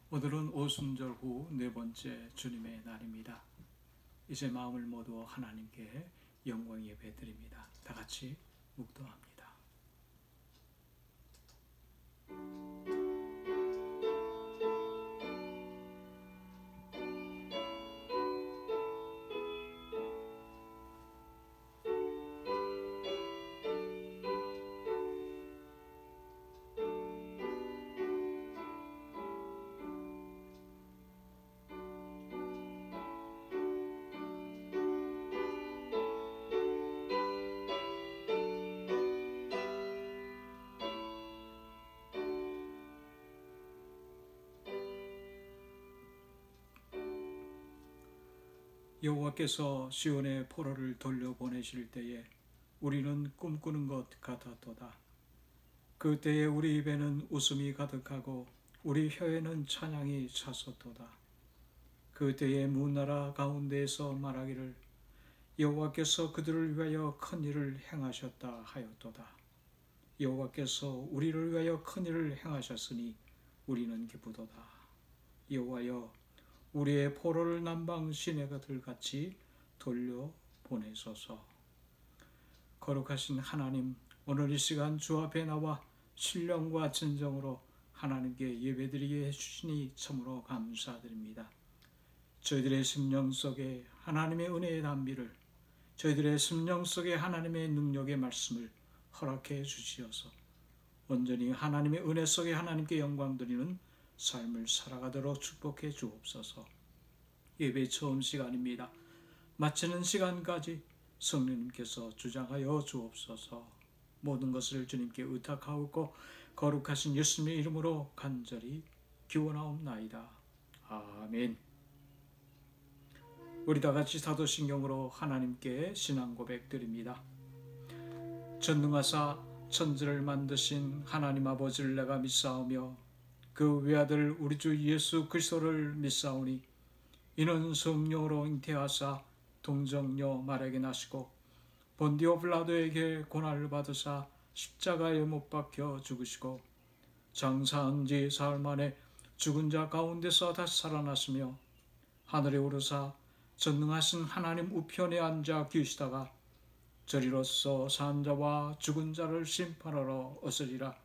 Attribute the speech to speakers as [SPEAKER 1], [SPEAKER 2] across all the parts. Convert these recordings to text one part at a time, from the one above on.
[SPEAKER 1] 오늘은 오순절 후 네 번째 주님의 날입니다. 이제 마음을 모두 하나님께 영광 예배 드립니다. 다 같이 묵도합니다. 여호와께서 시온의 포로를 돌려보내실 때에 우리는 꿈꾸는 것 같았도다. 그때에 우리 입에는 웃음이 가득하고 우리 혀에는 찬양이 찼었도다. 그때에 문나라 가운데에서 말하기를 여호와께서 그들을 위하여 큰 일을 행하셨다 하였도다. 여호와께서 우리를 위하여 큰 일을 행하셨으니 우리는 기쁘도다. 여호와여, 우리의 포로를 남방 시내가들 같이 돌려보내소서. 거룩하신 하나님, 오늘 이 시간 주 앞에 나와 신령과 진정으로 하나님께 예배드리게 해주시니 참으로 감사드립니다. 저희들의 심령 속에 하나님의 은혜의 단비를, 저희들의 심령 속에 하나님의 능력의 말씀을 허락해 주시어서 온전히 하나님의 은혜 속에 하나님께 영광 드리는 삶을 살아가도록 축복해 주옵소서. 예배 처음 시간입니다. 마치는 시간까지 성령님께서 주장하여 주옵소서. 모든 것을 주님께 의탁하옵고 거룩하신 예수님의 이름으로 간절히 기원하옵나이다. 아멘. 우리 다 같이 사도신경으로 하나님께 신앙 고백 드립니다. 전능하사 천지를 만드신 하나님 아버지를 내가 믿사오며 그 외아들 우리 주 예수 그리스도를 믿사오니 이는 성령으로 잉태하사 동정녀 마리아에게 나시고 본디오 빌라도에게 고난을 받으사 십자가에 못 박혀 죽으시고 장사한 지 사흘 만에 죽은 자 가운데서 다시 살아나시며 하늘에 오르사 전능하신 하나님 우편에 앉아 계시다가 저리로서 산 자와 죽은 자를 심판하러 오시리라.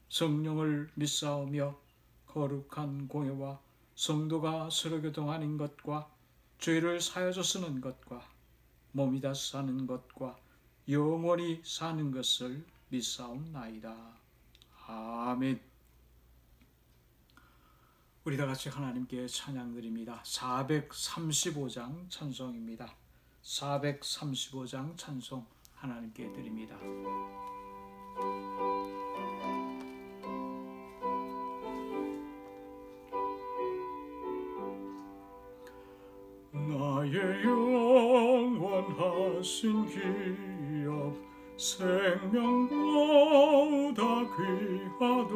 [SPEAKER 1] 성령을 믿사오며 거룩한 공예와 성도가 서로 교통하는 것과 죄를 사여져 쓰는 것과 몸이 다 사는 것과 영원히 사는 것을 믿사옵나이다. 아멘. 우리 다 같이 하나님께 찬양 드립니다. 435장 찬송입니다. 435장 찬송 하나님께 드립니다. 나의 영원하신 기업 생명보다 귀하다.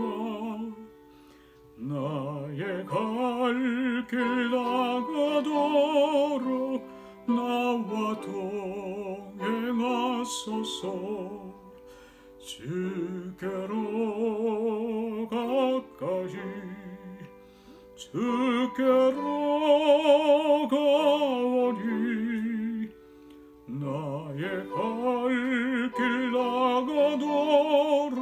[SPEAKER 1] 나의 갈 길 나가도록 나와 동행하소서. 주께로 가까이 주께로 가오니 나의 갈 길 나가도록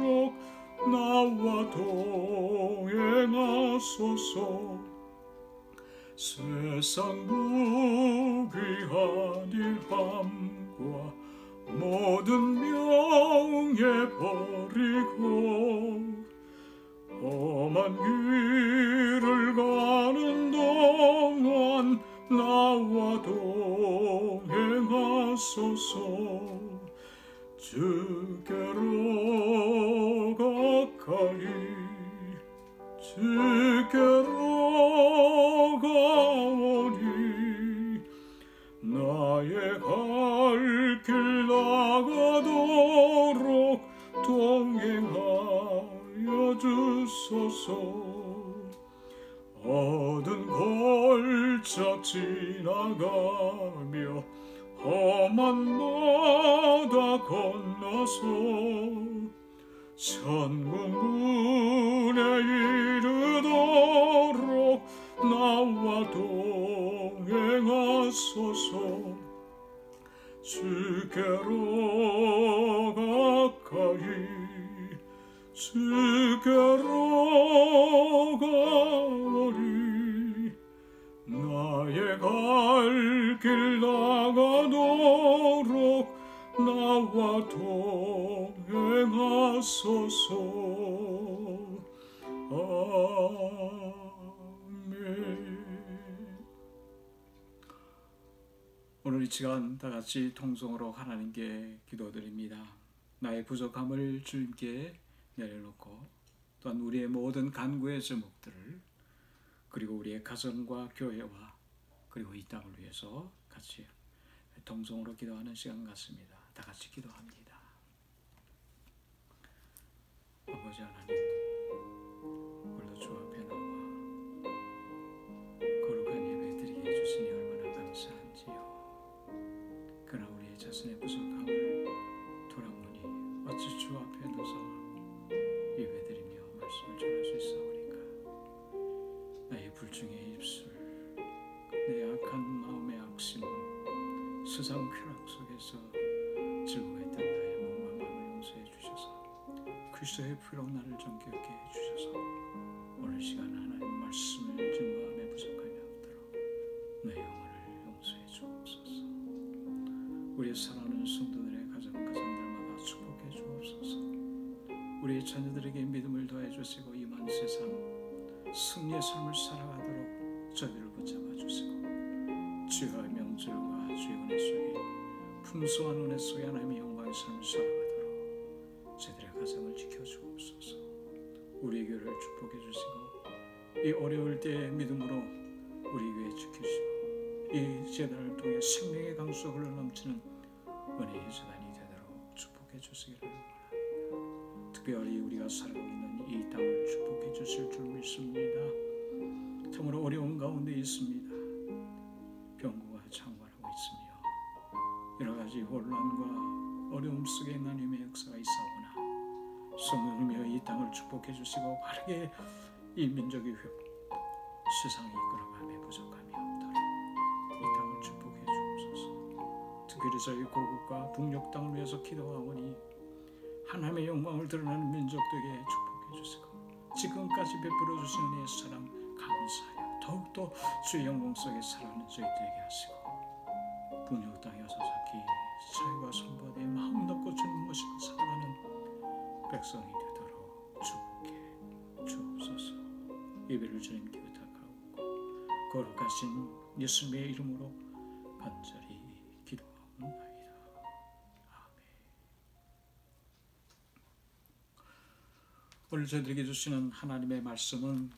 [SPEAKER 1] 나와 동행하소서. 세상 무귀한 일함과 모든 명예 버리고 험한 길을 가는 동안 나와 동행하소서. 주께로 가까이 주께로 가오니 나의 갈 길 나가도록 동행하여 주소서. 어두운 골짜 지나가며 험한 바다 건너서 천국 문에 이르도록 동행하소서. 주께로 가까이 주께로 가리. 나의 갈 길 나가도록 나와 동행하소서. 아멘. 오늘 이 시간 다 같이 통성으로 하나님께 기도드립니다. 나의 부족함을 주님께 내려놓고 또한 우리의 모든 간구의 제목들을 그리고 우리의 가정과 교회와 그리고 이 땅을 위해서 같이 통성으로 기도하는 시간 같습니다. 다 같이 기도합니다. 아버지 하나님, 오늘도 주 앞에 나와 거룩한 예배 드리게 해주시니 얼마나 감사한지요. 그러나 우리의 자신의 부족함을 돌아보니 어찌 주 앞에 서서 예배드리며 말씀을 전할 수 있사오리까. 나의 불중의 입술, 내 악한 마음의 악심, 세상 쾌락 속에서 즐거워했던 나의 몸과 마음을 용서해 주셔서 그리스도의 피로 나를 정결케 해 주셔서 오늘 시간 하나님 말씀을 증거함에 부족함이 없도록 내 영혼을 용서해 주옵소서. 우리의 사랑하는 성도들의 가정들마다 축복해 주옵소서. 우리의 자녀들에게 믿음을 더해 주시고 임한 세상 승리의 삶을 살아가도록 저희를 붙잡아 주시고 주의 명절과 주의 은혜 속에 풍성한 은혜 속에 하나님의 영광의 삶을 살아가도록 저희들의 가정을 지켜주옵소서. 우리 교회를 축복해 주시고 이 어려울 때의 믿음으로 우리 교회 지키시고 이 재단을 통해 생명의 강수가 흘러넘치는 은혜의 재단이 되도록 축복해 주시기를 바랍니다. 특별히 우리가 살아가고 있는 이 땅을 축복해 주실 줄 믿습니다. 참으로 어려운 가운데 있습니다. 병고가 창궐하고 있으며 여러 가지 혼란과 어려움 속에 하나님의 역사가 있사오나 성령이며 이 땅을 축복해 주시고 바르게 이 민족의 세상이 이끌어감에 부족함이 없도록 이 땅을 축복해 주옵소서. 특별히 저희 고국과 북녘 땅을 위해서 기도하오니 하나님의 영광을 드러내는 민족들에게 축복해 주시고 지금까지 베풀어 주신 은혜의 사랑 감사하여 더욱더 주의 영광 속에 살아가는 저희들에게 하시고 북녘 땅에 어서서기 자유와 선보대 마음 놓고 주님 모시고 살아가는 백성이 되도록 축복해 주옵소서. 예배를 주님께 부탁하고 거룩하신 예수님의 이름으로 간절히 기도하옵나이다. 아멘. 오늘 저희들에게 주시는 하나님의 말씀은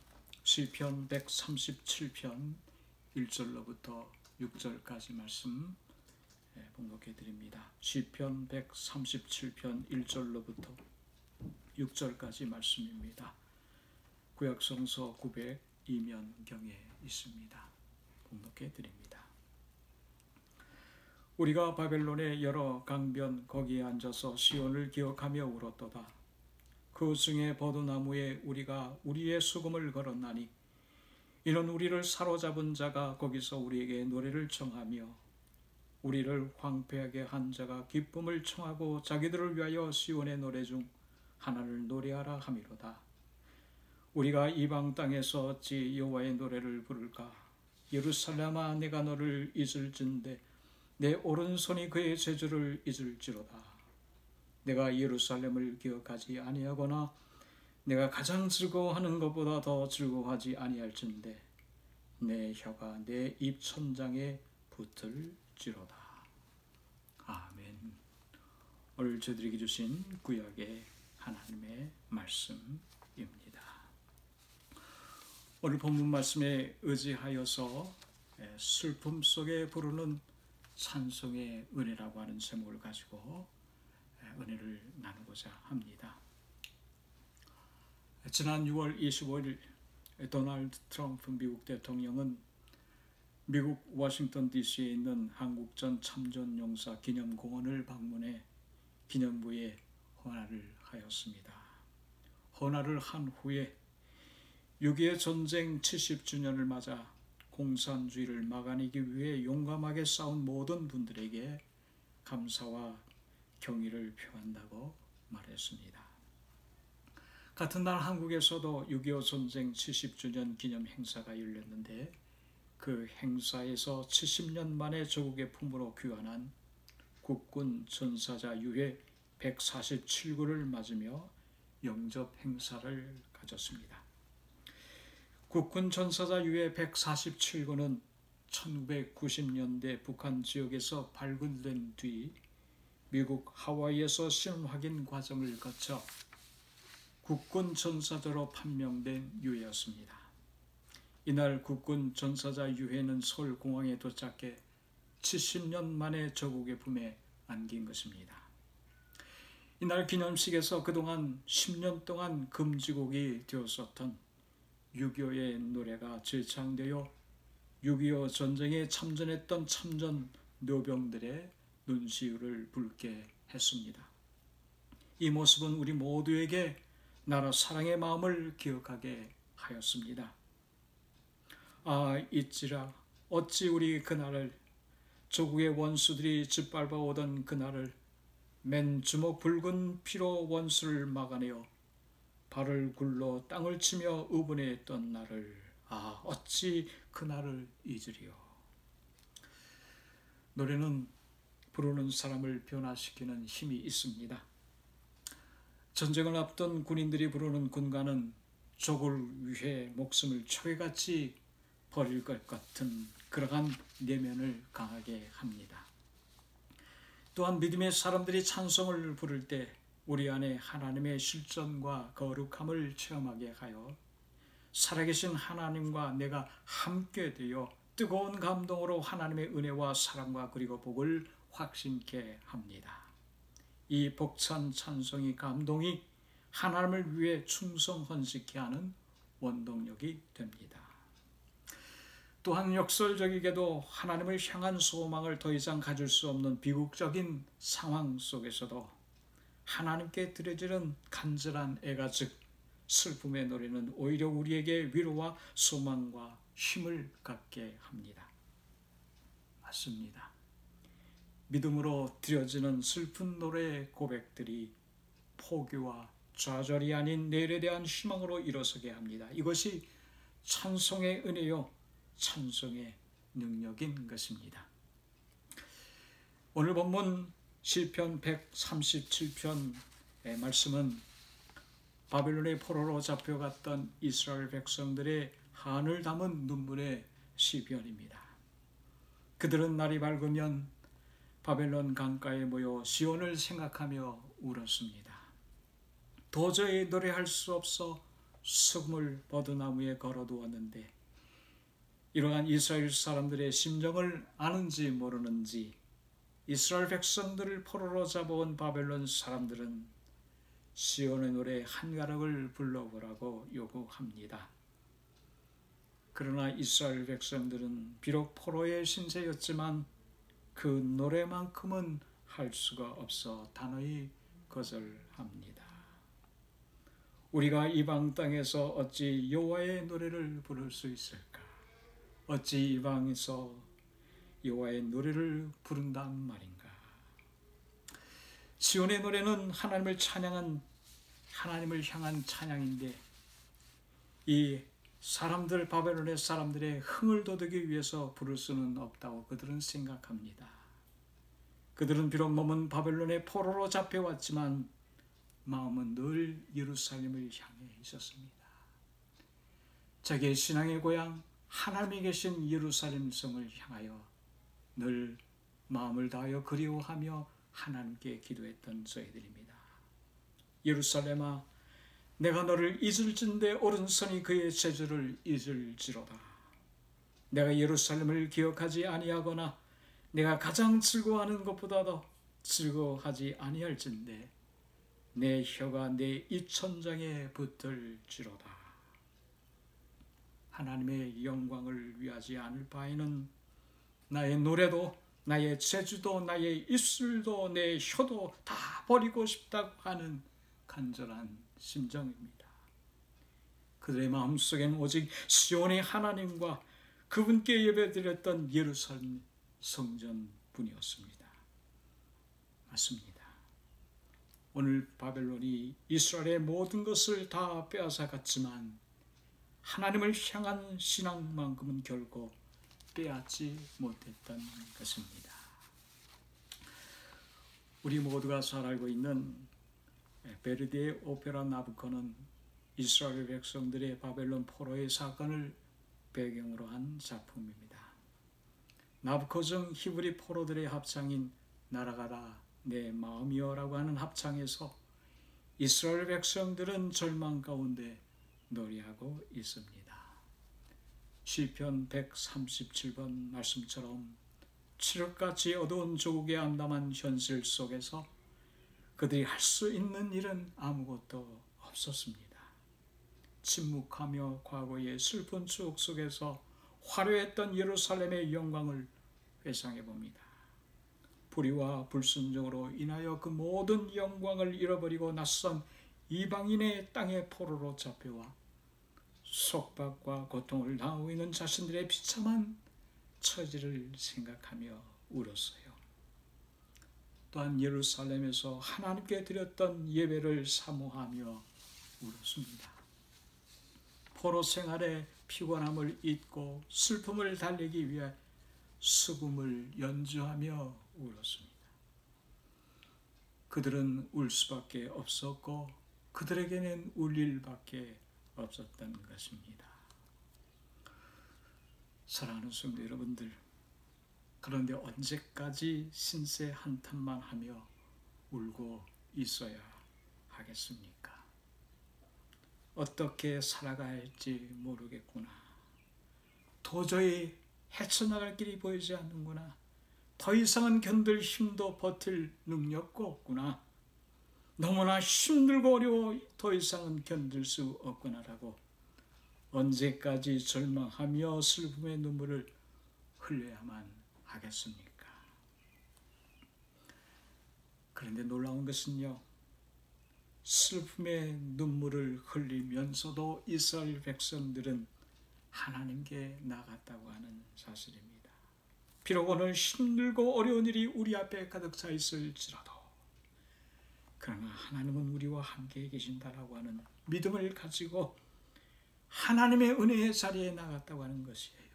[SPEAKER 1] 시편 137편 1절로부터 6절까지 말씀 봉독해 드립니다. 시편 137편 1절로부터 6절까지 말씀입니다. 구약성서 902면경에 있습니다. 봉독해 드립니다. 우리가 바벨론의 여러 강변 거기에 앉아서 시온을 기억하며 울었도다. 그 중에 버드나무에 우리가 우리의 수금을 걸었나니 이는 우리를 사로잡은 자가 거기서 우리에게 노래를 청하며 우리를 황폐하게 한 자가 기쁨을 청하고 자기들을 위하여 시온의 노래 중 하나를 노래하라 함이로다. 우리가 이방 땅에서 어찌 여호와의 노래를 부를까? 예루살렘아, 내가 너를 잊을진대 내 오른손이 그의 제주를 잊을지로다. 내가 예루살렘을 기억하지 아니하거나 내가 가장 즐거워하는 것보다 더 즐거워하지 아니할진대 내 혀가 내 입 천장에 붙을지로다. 아멘. 오늘 저들에게 주신 구약의 하나님의 말씀입니다. 오늘 본문 말씀에 의지하여서 슬픔 속에 부르는 찬송의 은혜라고 하는 제목을 가지고 은혜를 나누고자 합니다. 지난 6월 25일 도널드 트럼프 미국 대통령은 미국 워싱턴 DC에 있는 한국전 참전용사 기념공원을 방문해 기념부에 헌화를 하였습니다. 헌화를 한 후에 6.25 전쟁 70주년을 맞아 공산주의를 막아내기 위해 용감하게 싸운 모든 분들에게 감사와 경의를 표한다고 말했습니다. 같은 날 한국에서도 6.25 전쟁 70주년 기념 행사가 열렸는데 그 행사에서 70년 만에 조국의 품으로 귀환한 국군 전사자 유해 147구를 맞으며 영접 행사를 가졌습니다. 국군 전사자 유해 147구는 1990년대 북한 지역에서 발굴된 뒤 미국 하와이에서 신원 확인 과정을 거쳐 국군 전사자로 판명된 유해였습니다. 이날 국군 전사자 유해는 서울공항에 도착해 70년 만에 조국의 품에 안긴 것입니다. 이날 기념식에서 그동안 10년 동안 금지곡이 되었었던 6.25의 노래가 재창되어 6.25 전쟁에 참전했던 참전 노병들의 눈시울을 붉게 했습니다. 이 모습은 우리 모두에게 나라 사랑의 마음을 기억하게 하였습니다. 아, 잊지라 어찌 우리 그날을, 조국의 원수들이 짓밟아 오던 그날을, 맨 주먹 붉은 피로 원수를 막아내어 발을 굴러 땅을 치며 의분해했던 날을, 아, 어찌 그날을 잊으리요. 노래는 부르는 사람을 변화시키는 힘이 있습니다. 전쟁을 앞둔 군인들이 부르는 군가는 조국을 위해 목숨을 초계같이 버릴 것 같은 그러한 내면을 강하게 합니다. 또한 믿음의 사람들이 찬송을 부를 때 우리 안에 하나님의 실존과 거룩함을 체험하게 하여 살아계신 하나님과 내가 함께 되어 뜨거운 감동으로 하나님의 은혜와 사랑과 그리고 복을 확신케 합니다. 이 벅찬 찬송이 감동이 하나님을 위해 충성 헌신케 하는 원동력이 됩니다. 또한 역설적이게도 하나님을 향한 소망을 더 이상 가질 수 없는 비극적인 상황 속에서도 하나님께 드려지는 간절한 애가 즉 슬픔의 노래는 오히려 우리에게 위로와 소망과 힘을 갖게 합니다. 맞습니다. 믿음으로 드려지는 슬픈 노래의 고백들이 포기와 좌절이 아닌 내일에 대한 희망으로 일어서게 합니다. 이것이 찬송의 은혜요, 찬송의 능력인 것입니다. 오늘 본문 시편 137편의 말씀은 바벨론의 포로로 잡혀갔던 이스라엘 백성들의 한을 담은 눈물의 시편입니다. 그들은 날이 밝으면 바벨론 강가에 모여 시온을 생각하며 울었습니다. 도저히 노래할 수 없어 수금을 버드나무에 걸어두었는데 이러한 이스라엘 사람들의 심정을 아는지 모르는지 이스라엘 백성들을 포로로 잡아온 바벨론 사람들은 시온의 노래 한 가락을 불러보라고 요구합니다. 그러나 이스라엘 백성들은 비록 포로의 신세였지만 그 노래만큼은 할 수가 없어 단호히 거절합니다. 우리가 이방 땅에서 어찌 여호와의 노래를 부를 수 있을까? 어찌 이방에서 여호와의 노래를 부른단 말인가? 시온의 노래는 하나님을 찬양한, 하나님을 향한 찬양인데 이 사람들, 바벨론의 사람들의 흥을 돋우기 위해서 부를 수는 없다고 그들은 생각합니다. 그들은 비록 몸은 바벨론의 포로로 잡혀왔지만 마음은 늘 예루살렘을 향해 있었습니다. 자기의 신앙의 고향 하나님이 계신 예루살렘 성을 향하여 늘 마음을 다하여 그리워하며 하나님께 기도했던 저희들입니다. 예루살렘아, 내가 너를 잊을진대 오른손이 그의 재주를 잊을지로다. 내가 예루살렘을 기억하지 아니하거나 내가 가장 즐거워하는 것보다도 즐거워하지 아니할진대 내 혀가 내 입천장에 붙을지로다. 하나님의 영광을 위하지 않을 바에는 나의 노래도 나의 재주도 나의 입술도 내 혀도 다 버리고 싶다고 하는 간절한 심정입니다. 그들의 마음속에는 오직 시온의 하나님과 그분께 예배드렸던 예루살렘 성전뿐이었습니다. 맞습니다. 오늘 바벨론이 이스라엘의 모든 것을 다 빼앗아갔지만 하나님을 향한 신앙만큼은 결코 빼앗지 못했던 것입니다. 우리 모두가 잘 알고 있는 베르디의 오페라 나부코는 이스라엘 백성들의 바벨론 포로의 사건을 배경으로 한 작품입니다. 나부코성 히브리 포로들의 합창인 날아가라 내 마음이여 라고 하는 합창에서 이스라엘 백성들은 절망 가운데 노래하고 있습니다. 시편 137번 말씀처럼 칠흑같이 어두운 조국의 암담한 현실 속에서 그들이 할 수 있는 일은 아무것도 없었습니다. 침묵하며 과거의 슬픈 추억 속에서 화려했던 예루살렘의 영광을 회상해 봅니다. 불의와 불순종으로 인하여 그 모든 영광을 잃어버리고 낯선 이방인의 땅의 포로로 잡혀와 속박과 고통을 당하고 있는 자신들의 비참한 처지를 생각하며 울었어요. 또한 예루살렘에서 하나님께 드렸던 예배를 사모하며 울었습니다. 포로 생활의 피곤함을 잊고 슬픔을 달래기 위해 수금을 연주하며 울었습니다. 그들은 울 수밖에 없었고 그들에게는 울 일밖에 없었던 것입니다. 사랑하는 성도 여러분들, 그런데 언제까지 신세 한탄만 하며 울고 있어야 하겠습니까? 어떻게 살아가야 할지 모르겠구나. 도저히 헤쳐나갈 길이 보이지 않는구나. 더 이상은 견딜 힘도 버틸 능력도 없구나. 너무나 힘들고 어려워 더 이상은 견딜 수 없구나라고 언제까지 절망하며 슬픔의 눈물을 흘려야만 하겠습니까? 그런데 놀라운 것은요, 슬픔의 눈물을 흘리면서도 이스라엘 백성들은 하나님께 나갔다고 하는 사실입니다. 비록 오늘 힘들고 어려운 일이 우리 앞에 가득 차 있을지라도 그러나 하나님은 우리와 함께 계신다라고 하는 믿음을 가지고 하나님의 은혜의 자리에 나갔다고 하는 것이에요.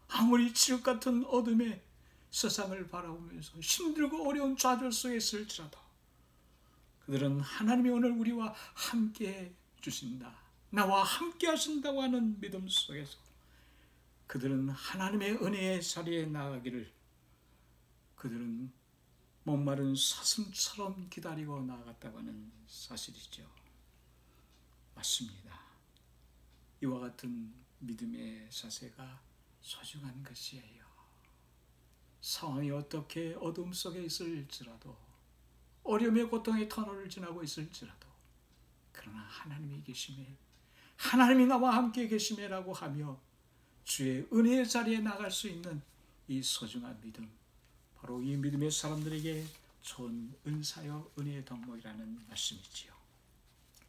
[SPEAKER 1] 아무리 칠흑 같은 어둠의 세상을 바라보면서 힘들고 어려운 좌절 속에 있을지라도 그들은 하나님이 오늘 우리와 함께 주신다, 나와 함께 하신다고 하는 믿음 속에서 그들은 하나님의 은혜의 자리에 나가기를 그들은 목마른 사슴처럼 기다리고 나아갔다고 하는 사실이죠. 맞습니다. 이와 같은 믿음의 자세가 소중한 것이에요. 상황이 어떻게 어둠 속에 있을지라도 어려움의 고통의 터널을 지나고 있을지라도 그러나 하나님이 계심에 하나님이 나와 함께 계심에라고 하며 주의 은혜의 자리에 나갈 수 있는 이 소중한 믿음, 바로 이 믿음의 사람들에게 좋은 은사요 은혜의 덕목이라는 말씀이지요.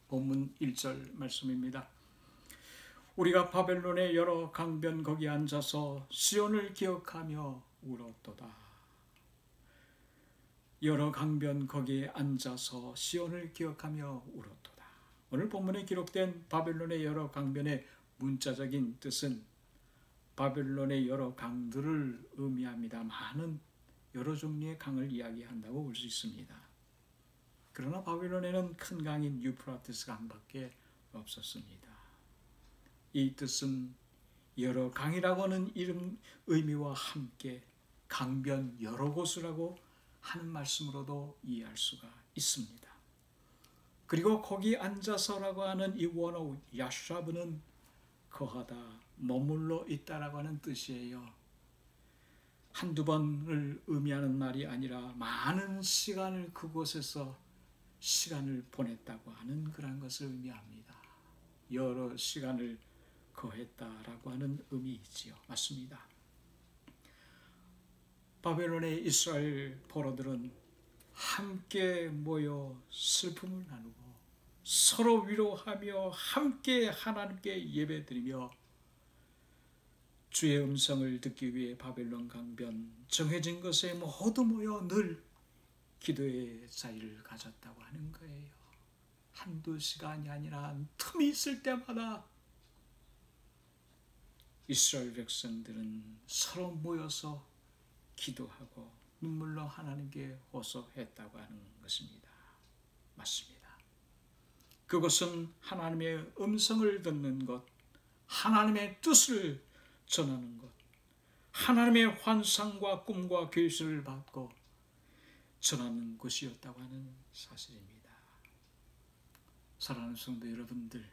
[SPEAKER 1] 본문 1절 말씀입니다. 우리가 바벨론의 여러 강변 거기 앉아서 시온을 기억하며 울었도다. 여러 강변 거기에 앉아서 시온을 기억하며 울었도다. 오늘 본문에 기록된 바벨론의 여러 강변의 문자적인 뜻은 바벨론의 여러 강들을 의미합니다. 많은 여러 종류의 강을 이야기한다고 볼 수 있습니다. 그러나 바벨론에는 큰 강인 유프라테스 강밖에 없었습니다. 이 뜻은 여러 강이라고 하는 의미와 함께 강변 여러 곳이라고 하는 말씀으로도 이해할 수가 있습니다. 그리고 거기 앉아서라고 하는 이 원어 야샤브는 거하다, 머물러 있다라고 하는 뜻이에요. 한두 번을 의미하는 말이 아니라 많은 시간을 그곳에서 시간을 보냈다고 하는 그런 것을 의미합니다. 여러 시간을 거했다라고 하는 의미이지요. 맞습니다. 바벨론의 이스라엘 포로들은 함께 모여 슬픔을 나누고 서로 위로하며 함께 하나님께 예배드리며 주의 음성을 듣기 위해 바벨론 강변 정해진 것에 모두 모여 늘 기도의 자리를 가졌다고 하는 거예요. 한두 시간이 아니라 틈이 있을 때마다 이스라엘 백성들은 서로 모여서 기도하고 눈물로 하나님께 호소했다고 하는 것입니다. 맞습니다. 그것은 하나님의 음성을 듣는 것, 하나님의 뜻을 전하는 것, 하나님의 환상과 꿈과 계시를 받고 전하는 것이었다고 하는 사실입니다. 사랑하는 성도 여러분들,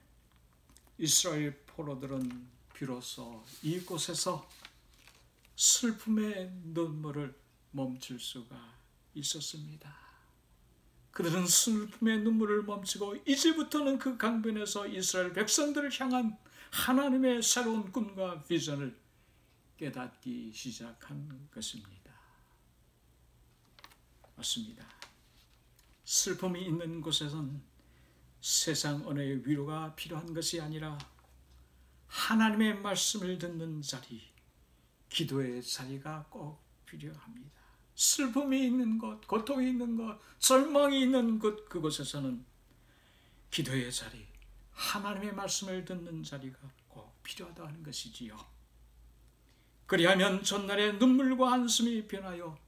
[SPEAKER 1] 이스라엘 포로들은 비로소 이곳에서 슬픔의 눈물을 멈출 수가 있었습니다. 그들은 슬픔의 눈물을 멈추고 이제부터는 그 강변에서 이스라엘 백성들을 향한 하나님의 새로운 꿈과 비전을 깨닫기 시작한 것입니다. 맞습니다. 슬픔이 있는 곳에선 세상 언어의 위로가 필요한 것이 아니라 하나님의 말씀을 듣는 자리, 기도의 자리가 꼭 필요합니다. 슬픔이 있는 곳, 고통이 있는 곳, 절망이 있는 곳, 그곳에서는 기도의 자리, 하나님의 말씀을 듣는 자리가 꼭 필요하다 하는 것이지요. 그리하면 전날의 눈물과 한숨이 변하여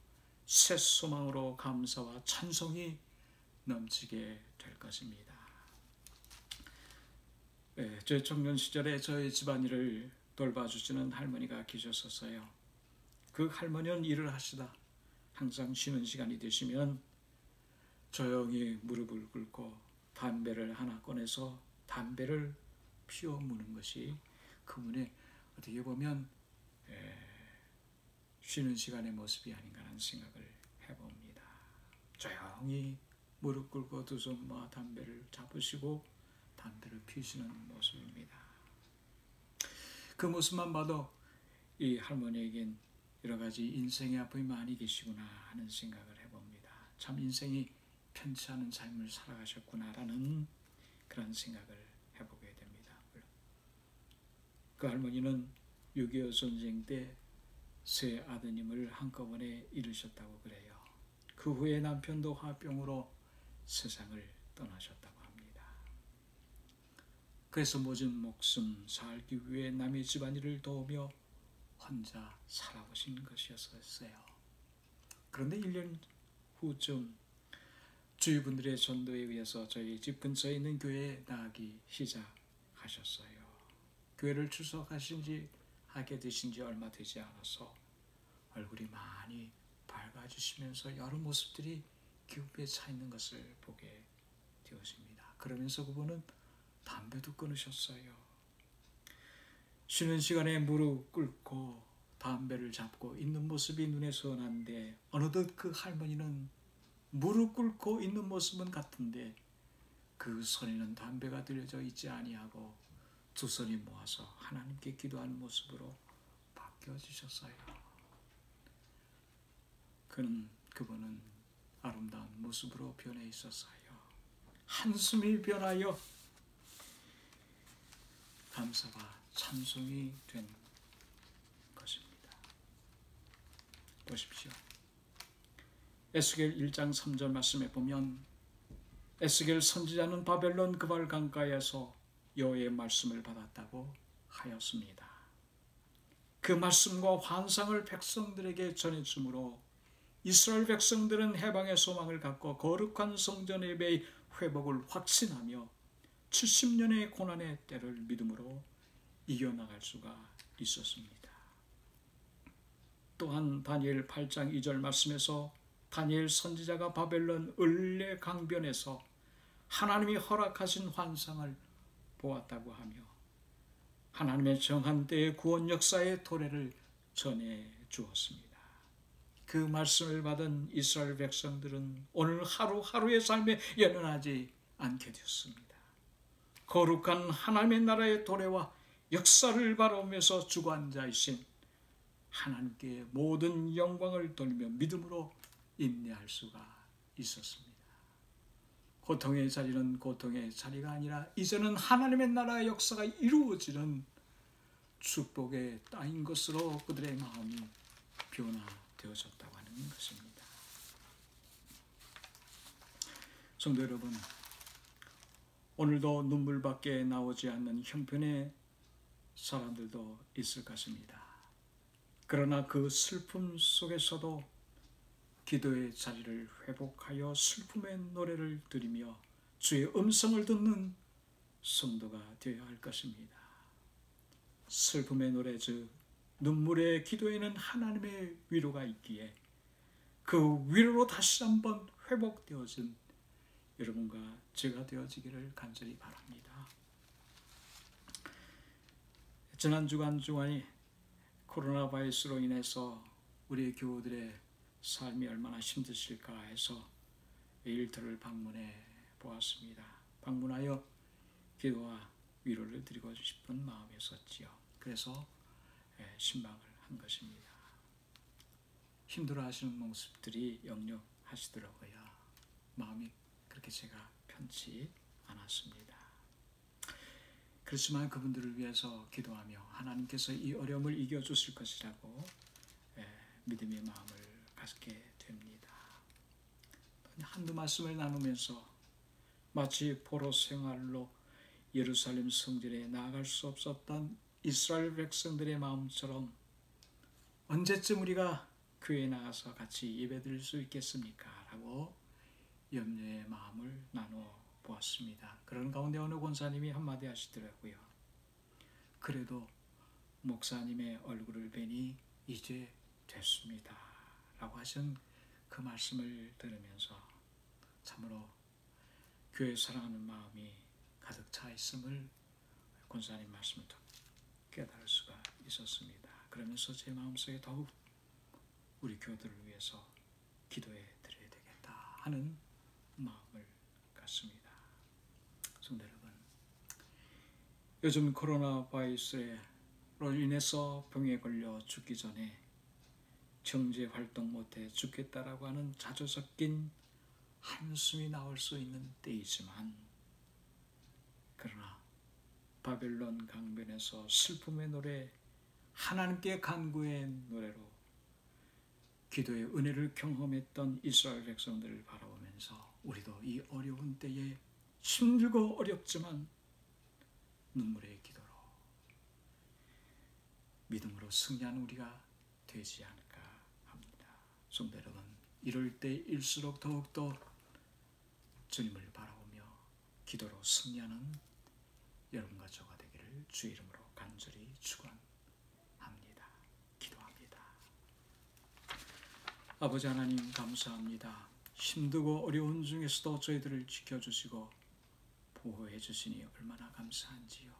[SPEAKER 1] 새 소망으로 감사와 찬송이 넘치게 될 것입니다. 제 청년 시절에 저의 집안일을 돌봐주시는 할머니가 계셨었어요. 그 할머니는 일을 하시다 항상 쉬는 시간이 되시면 조용히 무릎을 꿇고 담배를 하나 꺼내서 담배를 피워 무는 것이 그분의 어떻게 보면 쉬는 시간의 모습이 아닌가 하는 생각을 해봅니다. 조용히 무릎 꿇고 두 손 모아 담배를 잡으시고 담배를 피우시는 모습입니다. 그 모습만 봐도 이 할머니에겐 여러 가지 인생의 아픔이 많이 계시구나 하는 생각을 해봅니다. 참 인생이 편치 않은 삶을 살아가셨구나라는 그런 생각을 해보게 됩니다. 그 할머니는 6.25 전쟁 때 세 아드님을 한꺼번에 잃으셨다고 그래요. 그 후에 남편도 화병으로 세상을 떠나셨다고 합니다. 그래서 모진 목숨 살기 위해 남의 집안일을 도우며 혼자 살아오신 것이었어요. 그런데 1년 후쯤 주위 분들의 전도에 의해서 저희 집 근처에 있는 교회에 나가기 시작하셨어요. 교회를 출석하신 지 하게 되신 지 얼마 되지 않아서 얼굴이 많이 밝아지시면서 여러 모습들이 기쁨에 차 있는 것을 보게 되었습니다. 그러면서 그분은 담배도 끊으셨어요. 쉬는 시간에 무릎 꿇고 담배를 잡고 있는 모습이 눈에 선한데 어느덧 그 할머니는 무릎 꿇고 있는 모습은 같은데 그 손에는 담배가 들여져 있지 아니하고 두 손이 모아서 하나님께 기도하는 모습으로 바뀌어지셨어요. 그분은 아름다운 모습으로 변해 있었어요. 한숨이 변하여 감사와 찬송이 된 것입니다. 보십시오. 에스겔 1장 3절 말씀에 보면 에스겔 선지자는 바벨론 그발 강가에서 여호와의 말씀을 받았다고 하였습니다. 그 말씀과 환상을 백성들에게 전해주므로 이스라엘 백성들은 해방의 소망을 갖고 거룩한 성전 예배의 회복을 확신하며 70년의 고난의 때를 믿음으로 이겨나갈 수가 있었습니다. 또한 다니엘 8장 2절 말씀에서 다니엘 선지자가 바벨론 을레 강변에서 하나님이 허락하신 환상을 보았다고 하며 하나님의 정한 때의 구원 역사의 도래를 전해 주었습니다. 그 말씀을 받은 이스라엘 백성들은 오늘 하루하루의 삶에 연연하지 않게 되었습니다. 거룩한 하나님의 나라의 도래와 역사를 바라보면서 주관자이신 하나님께 모든 영광을 돌리며 믿음으로 인내할 수가 있었습니다. 고통의 자리는 고통의 자리가 아니라 이제는 하나님의 나라의 역사가 이루어지는 축복의 땅인 것으로 그들의 마음이 변화되어졌다고 하는 것입니다. 성도 여러분, 오늘도 눈물밖에 나오지 않는 형편의 사람들도 있을 것입니다. 그러나 그 슬픔 속에서도 기도의 자리를 회복하여 슬픔의 노래를 드리며 주의 음성을 듣는 성도가 되어야 할 것입니다. 슬픔의 노래, 즉 눈물의 기도에는 하나님의 위로가 있기에 그 위로로 다시 한번 회복되어진 여러분과 제가 되어지기를 간절히 바랍니다. 지난 주간 주간이 코로나 바이러스로 인해서 우리 교우들의 삶이 얼마나 힘드실까 해서 일터를 방문해 보았습니다. 방문하여 기도와 위로를 드리고 싶은 마음이었지요. 그래서 신방을 한 것입니다. 힘들어하시는 모습들이 역력하시더라고요. 마음이 그렇게 제가 편치 않았습니다. 그렇지만 그분들을 위해서 기도하며 하나님께서 이 어려움을 이겨주실 것이라고 믿음의 마음을 갖게 됩니다. 한두 말씀을 나누면서 마치 포로 생활로 예루살렘 성전에 나아갈 수 없었던 이스라엘 백성들의 마음처럼 언제쯤 우리가 교회에 나가서 같이 예배드릴 수 있겠습니까? 라고 염려의 마음을 나누어 보았습니다. 그런 가운데 어느 권사님이 한마디 하시더라고요. 그래도 목사님의 얼굴을 뵈니 이제 됐습니다. 라고 하신 그 말씀을 들으면서 참으로 교회 사랑하는 마음이 가득 차 있음을 권사님 말씀을 깨달을 수가 있었습니다. 그러면서 제 마음속에 더욱 우리 교들을 위해서 기도해 드려야 되겠다 하는 마음을 갖습니다. 성도 여러분, 요즘 코로나 바이러스로 인해서 병에 걸려 죽기 전에 경제 활동 못해 죽겠다라고 하는 자주 섞인 한숨이 나올 수 있는 때이지만, 그러나 바벨론 강변에서 슬픔의 노래, 하나님께 간구의 노래로 기도의 은혜를 경험했던 이스라엘 백성들을 바라보면서 우리도 이 어려운 때에 힘들고 어렵지만 눈물의 기도로 믿음으로 승리하는 우리가 되지 않을까 합니다. 성도 여러분, 이럴 때일수록 더욱더 주님을 바라보며 기도로 승리하는 여러분과 저가 되기를 주의 이름으로 간절히 축원합니다. 기도합니다. 아버지 하나님, 감사합니다. 힘들고 어려운 중에서도 저희들을 지켜주시고 보호해 주시니 얼마나 감사한지요.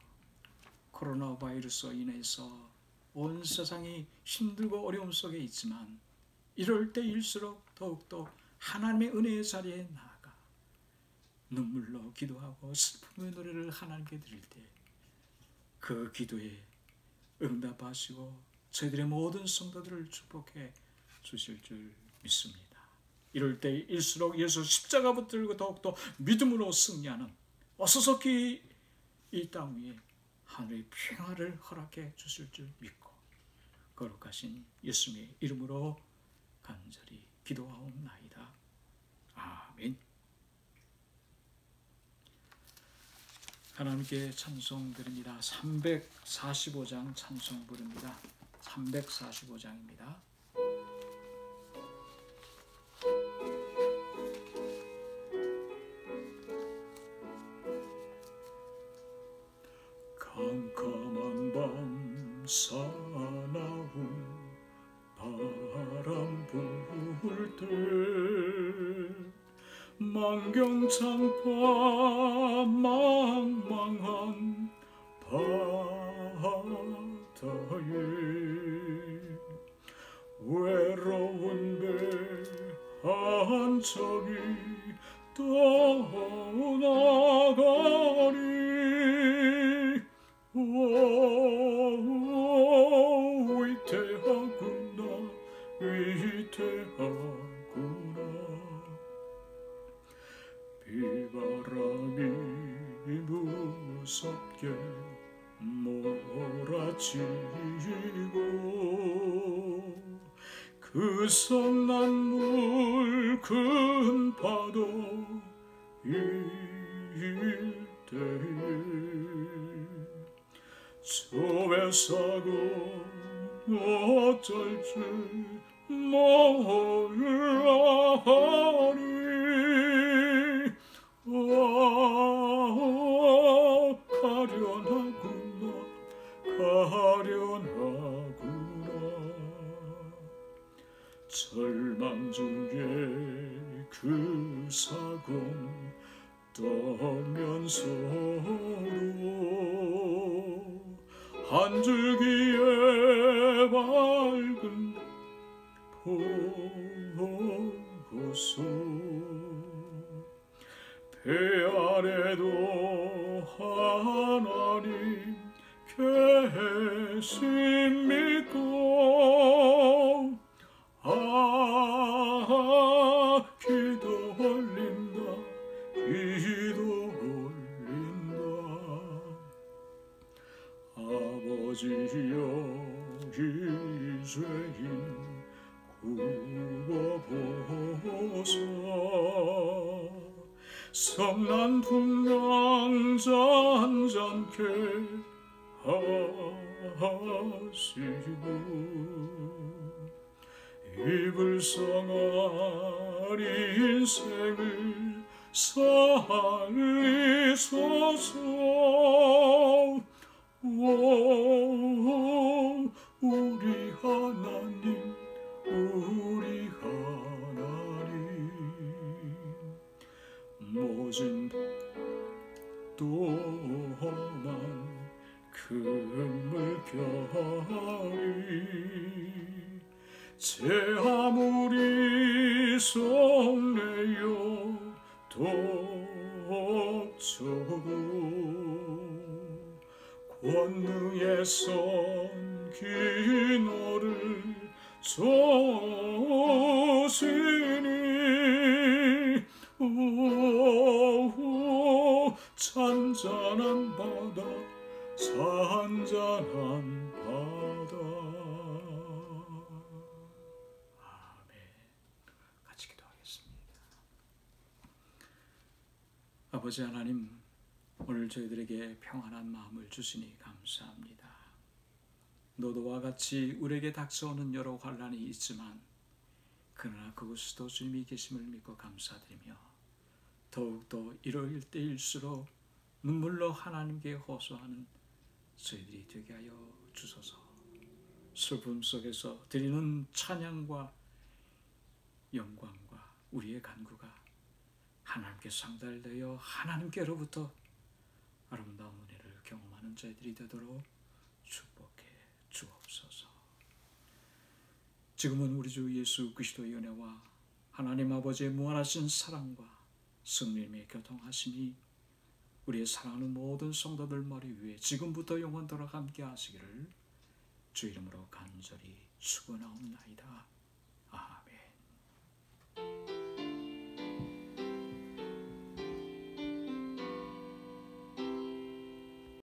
[SPEAKER 1] 코로나 바이러스로 인해서 온 세상이 힘들고 어려움 속에 있지만 이럴 때일수록 더욱더 하나님의 은혜의 자리에 나아가 눈물로 기도하고 슬픔의 노래를 하나님께 드릴 때 그 기도에 응답하시고 저희들의 모든 성도들을 축복해 주실 줄 믿습니다. 이럴 때일수록 예수 십자가 붙들고 더욱더 믿음으로 승리하는 어서속히 이 땅 위에 하늘의 평화를 허락해 주실 줄 믿고 거룩하신 예수님의 이름으로 간절히 기도하옵나이다. 아멘. 하나님께 찬송 드립니다. 345장 찬송 부릅니다. 345장입니다. 캄캄한 밤 사나운 바람 불 때 만경창파 망망한 바다에 외로운 배 한 척이 떠나가리. 위태하구나 위태하구나. 비바람이 무섭게 몰아치니 그 성난물 큰 파도 일 때에 저 배사고 어쩔 줄 몰라하니 가련하구나 절망 중에 그 사공 떨면서도 한 줄기의 밝은 보고서 배 아래도 하나님 계십니까? 기도 올린다 기도 올린다 아버지여 이 죄인 구워보소서 성난 풍랑 잔잔케 하시고 이 불쌍한 인생을 살리소서 우리 하나님 우리 하나님 모진 또한 그물결이 제 아무리 속내요 독쳐도 권능의 선기 너를 조시니 잔잔한 바다 잔잔한 바다. 아멘. 같이 기도하겠습니다. 아버지 하나님, 오늘 저희들에게 평안한 마음을 주시니 감사합니다. 노도와 같이 우리에게 닥쳐오는 여러 환난이 있지만 그러나 그곳에도 주님이 계심을 믿고 감사드리며 더욱더 이럴 때일수록 눈물로 하나님께 호소하는 저희들이 되게 하여 주소서. 슬픔 속에서 드리는 찬양과 영광과 우리의 간구가 하나님께 상달되어 하나님께로부터 아름다운 은혜를 경험하는 저희들이 되도록 축복해 주옵소서. 지금은 우리 주 예수 그리스도의 은혜와 하나님 아버지의 무한하신 사랑과 성령님의 교통하심이 우리의 사랑하는 모든 성도들 머리 위에 지금부터 영원토록 함께 하시기를 주 이름으로 간절히 축원하옵나이다.